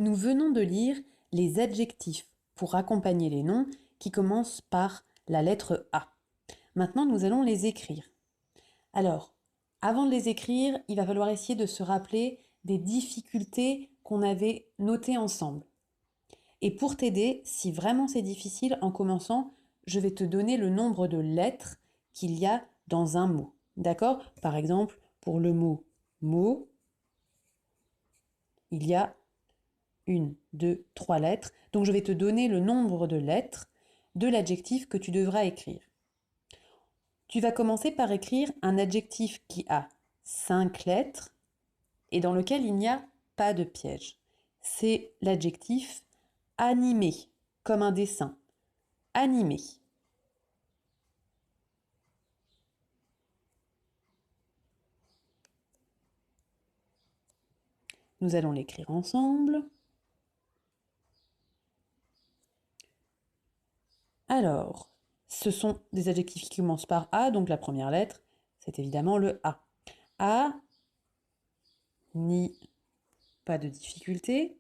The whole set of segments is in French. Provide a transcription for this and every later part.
Nous venons de lire les adjectifs pour accompagner les noms qui commencent par la lettre A. Maintenant, nous allons les écrire. Alors, avant de les écrire, il va falloir essayer de se rappeler des difficultés qu'on avait notées ensemble. Et pour t'aider, si vraiment c'est difficile, en commençant, je vais te donner le nombre de lettres qu'il y a dans un mot. D'accord? Par exemple, pour le mot « mot », il y a 1, 2, 3 lettres. Donc je vais te donner le nombre de lettres de l'adjectif que tu devras écrire. Tu vas commencer par écrire un adjectif qui a 5 lettres et dans lequel il n'y a pas de piège. C'est l'adjectif animé, comme un dessin. Animé. Nous allons l'écrire ensemble. Alors, ce sont des adjectifs qui commencent par A, donc la première lettre, c'est évidemment le A. A, ni, pas de difficulté.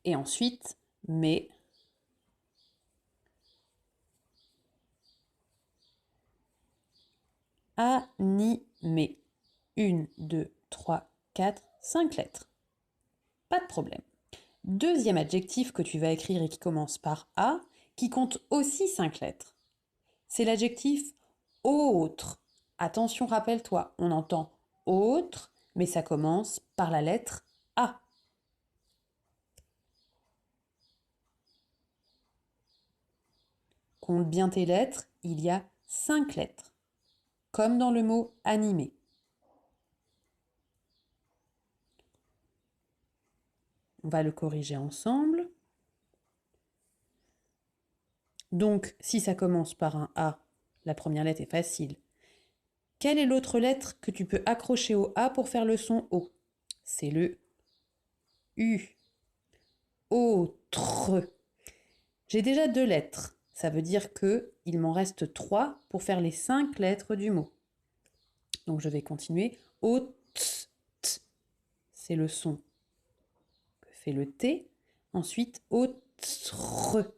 Et ensuite, mais, animé. 1, 2, 3, 4, 5 lettres. Pas de problème. Deuxième adjectif que tu vas écrire et qui commence par A, qui compte aussi 5 lettres. C'est l'adjectif autre. Attention, rappelle-toi, on entend autre, mais ça commence par la lettre A. Compte bien tes lettres, il y a 5 lettres, comme dans le mot animé. On va le corriger ensemble. Donc, si ça commence par un A, la première lettre est facile. Quelle est l'autre lettre que tu peux accrocher au A pour faire le son O? C'est le U. Autre. J'ai déjà 2 lettres. Ça veut dire qu'il m'en reste 3 pour faire les 5 lettres du mot. Donc je vais continuer. Autre. C'est le son que fait le T. Ensuite, autre.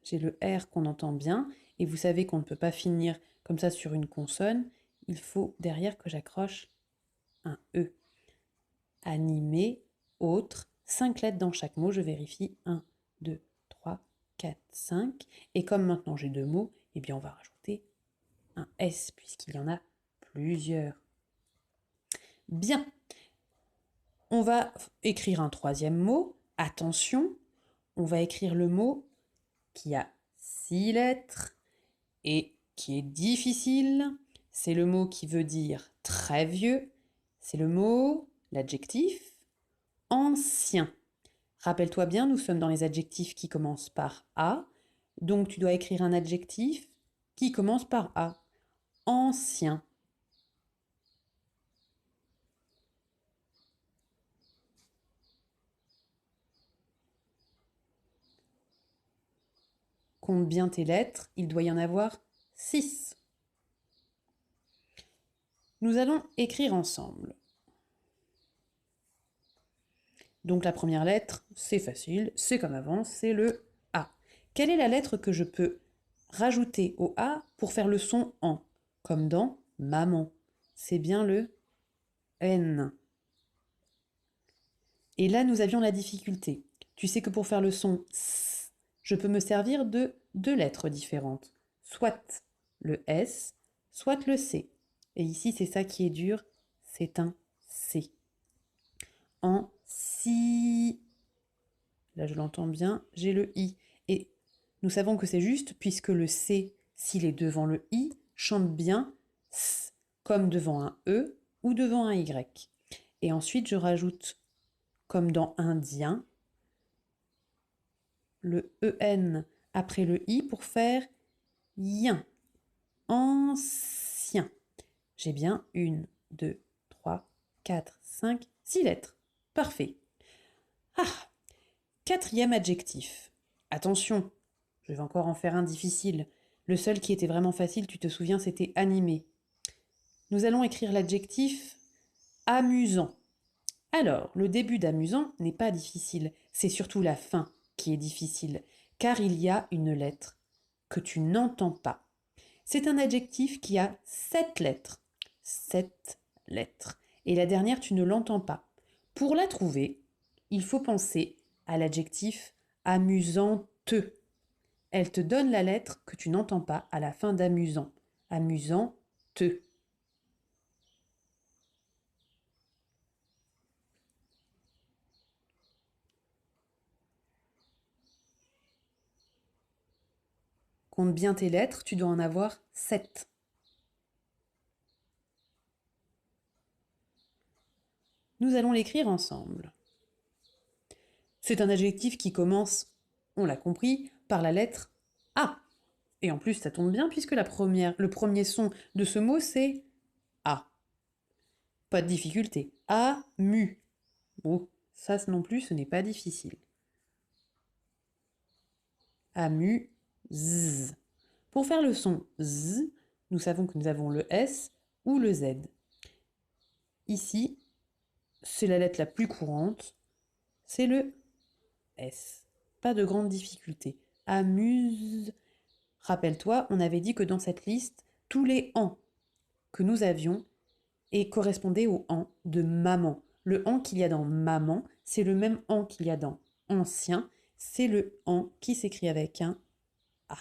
J'ai le R qu'on entend bien. Et vous savez qu'on ne peut pas finir comme ça sur une consonne. Il faut derrière que j'accroche un E. Animé, autre. 5 lettres dans chaque mot. Je vérifie. 1, 2, 3, 4, 5. Et comme maintenant j'ai 2 mots, eh bien on va rajouter un S puisqu'il y en a plusieurs. Bien. On va écrire un troisième mot. Attention, on va écrire le mot qui a 6 lettres et qui est difficile. C'est le mot qui veut dire très vieux. C'est le mot, l'adjectif, ancien. Rappelle-toi bien, nous sommes dans les adjectifs qui commencent par A. Donc tu dois écrire un adjectif qui commence par A. Ancien. Compte bien tes lettres, il doit y en avoir 6. Nous allons écrire ensemble. Donc la première lettre, c'est facile, c'est comme avant, c'est le A. Quelle est la lettre que je peux rajouter au A pour faire le son en, comme dans maman? C'est bien le N. Et là, nous avions la difficulté. Tu sais que pour faire le son S, je peux me servir de 2 lettres différentes. Soit le S, soit le C. Et ici, c'est ça qui est dur, c'est un C. En si. Là, je l'entends bien, j'ai le I. Et nous savons que c'est juste puisque le C, s'il est devant le I, chante bien S, comme devant un E ou devant un Y. Et ensuite, je rajoute, comme dans indien, le EN après le I pour faire yin. Ancien. J'ai bien 1, 2, 3, 4, 5, 6 lettres. Parfait. Ah, quatrième adjectif. Attention, je vais encore en faire un difficile. Le seul qui était vraiment facile, tu te souviens, c'était animé. Nous allons écrire l'adjectif amusant. Alors, le début d'amusant n'est pas difficile, c'est surtout la fin qui est difficile, car il y a une lettre que tu n'entends pas. C'est un adjectif qui a 7 lettres. 7 lettres. Et la dernière, tu ne l'entends pas. Pour la trouver, il faut penser à l'adjectif amusante. Elle te donne la lettre que tu n'entends pas à la fin d'amusant. Amusante. Compte bien tes lettres, tu dois en avoir 7. Nous allons l'écrire ensemble. C'est un adjectif qui commence, on l'a compris, par la lettre A. Et en plus, ça tombe bien puisque le premier son de ce mot, c'est A. Pas de difficulté. A-mu. Bon, ça non plus, ce n'est pas difficile. Amu, z. Pour faire le son z, nous savons que nous avons le S ou le Z. Ici, c'est la lettre la plus courante, c'est le S. Pas de grande difficulté. Amuse. Rappelle-toi, on avait dit que dans cette liste, tous les an que nous avions correspondaient au an de maman. Le an qu'il y a dans maman, c'est le même an qu'il y a dans ancien. C'est le an qui s'écrit avec un A.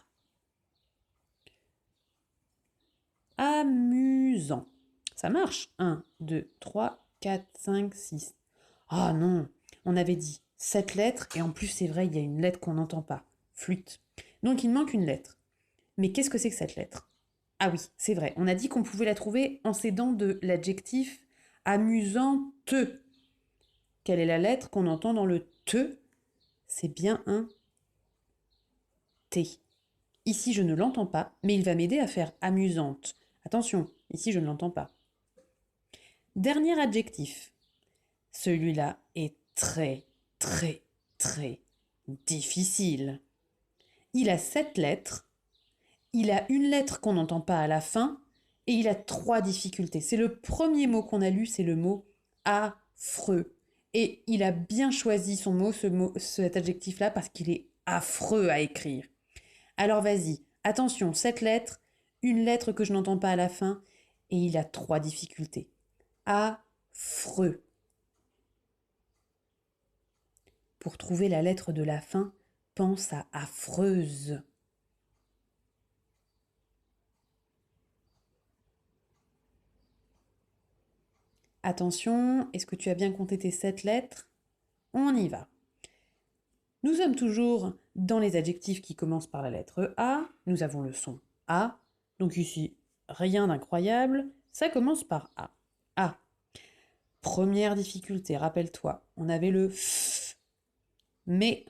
Amusant. Ça marche. 1, 2, 3, 4, 5, 6. Ah non, on avait dit 7 lettres et en plus c'est vrai, il y a une lettre qu'on n'entend pas. Flûte. Donc il manque une lettre. Mais qu'est-ce que c'est que cette lettre? Ah oui, c'est vrai, on a dit qu'on pouvait la trouver en s'aidant de l'adjectif amusante. Quelle est la lettre qu'on entend dans le te? C'est bien un T. Ici, je ne l'entends pas, mais il va m'aider à faire amusante. Attention, ici, je ne l'entends pas. Dernier adjectif. Celui-là est très, très, très difficile. Il a 7 lettres, il a une lettre qu'on n'entend pas à la fin, et il a 3 difficultés. C'est le premier mot qu'on a lu, c'est le mot affreux. Et il a bien choisi son mot, cet adjectif-là, parce qu'il est affreux à écrire. Alors vas-y, attention, 7 lettres, une lettre que je n'entends pas à la fin, et il a 3 difficultés. Affreux. Pour trouver la lettre de la fin, pense à affreuse. Attention, est-ce que tu as bien compté tes 7 lettres? On y va. Nous sommes toujours dans les adjectifs qui commencent par la lettre A. Nous avons le son A. Donc ici, rien d'incroyable. Ça commence par A. A. Première difficulté, rappelle-toi, on avait le F. Mais,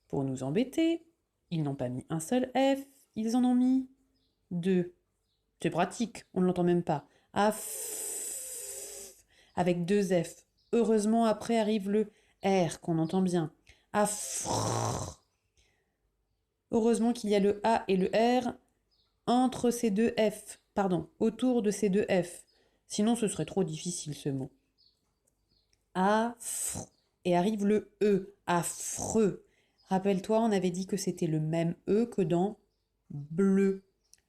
pour nous embêter, ils n'ont pas mis un seul F, ils en ont mis 2. C'est pratique, on ne l'entend même pas. A, F, avec 2 F. Heureusement, après arrive le R, qu'on entend bien. A, F. Heureusement qu'il y a le A et le R entre ces 2 F. Pardon, autour de ces 2 F. Sinon, ce serait trop difficile, ce mot. Affreux. Et arrive le E, affreux. Rappelle-toi, on avait dit que c'était le même E que dans bleu.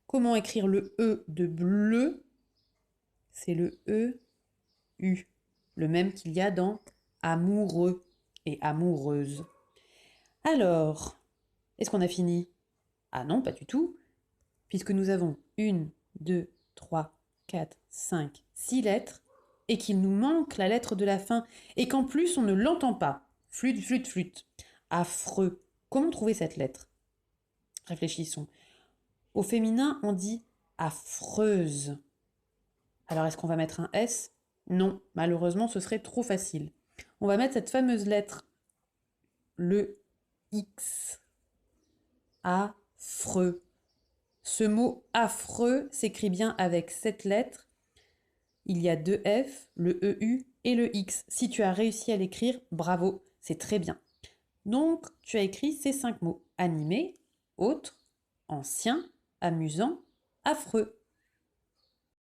Comment écrire le E de bleu? C'est le E-U, le même qu'il y a dans amoureux et amoureuse. Alors, est-ce qu'on a fini? Ah non, pas du tout, puisque nous avons 1, 2, 3, 4, 5, 6 lettres, et qu'il nous manque la lettre de la fin, et qu'en plus on ne l'entend pas. Flûte, flûte, flûte. Affreux. Comment trouver cette lettre? Réfléchissons. Au féminin, on dit affreuse. Alors est-ce qu'on va mettre un S? Non, malheureusement, ce serait trop facile. On va mettre cette fameuse lettre, le X. Affreux. Ce mot affreux s'écrit bien avec 7 lettres. Il y a 2 F, le EU et le X. Si tu as réussi à l'écrire, bravo, c'est très bien. Donc, tu as écrit ces 5 mots. Animé, autre, ancien, amusant, affreux.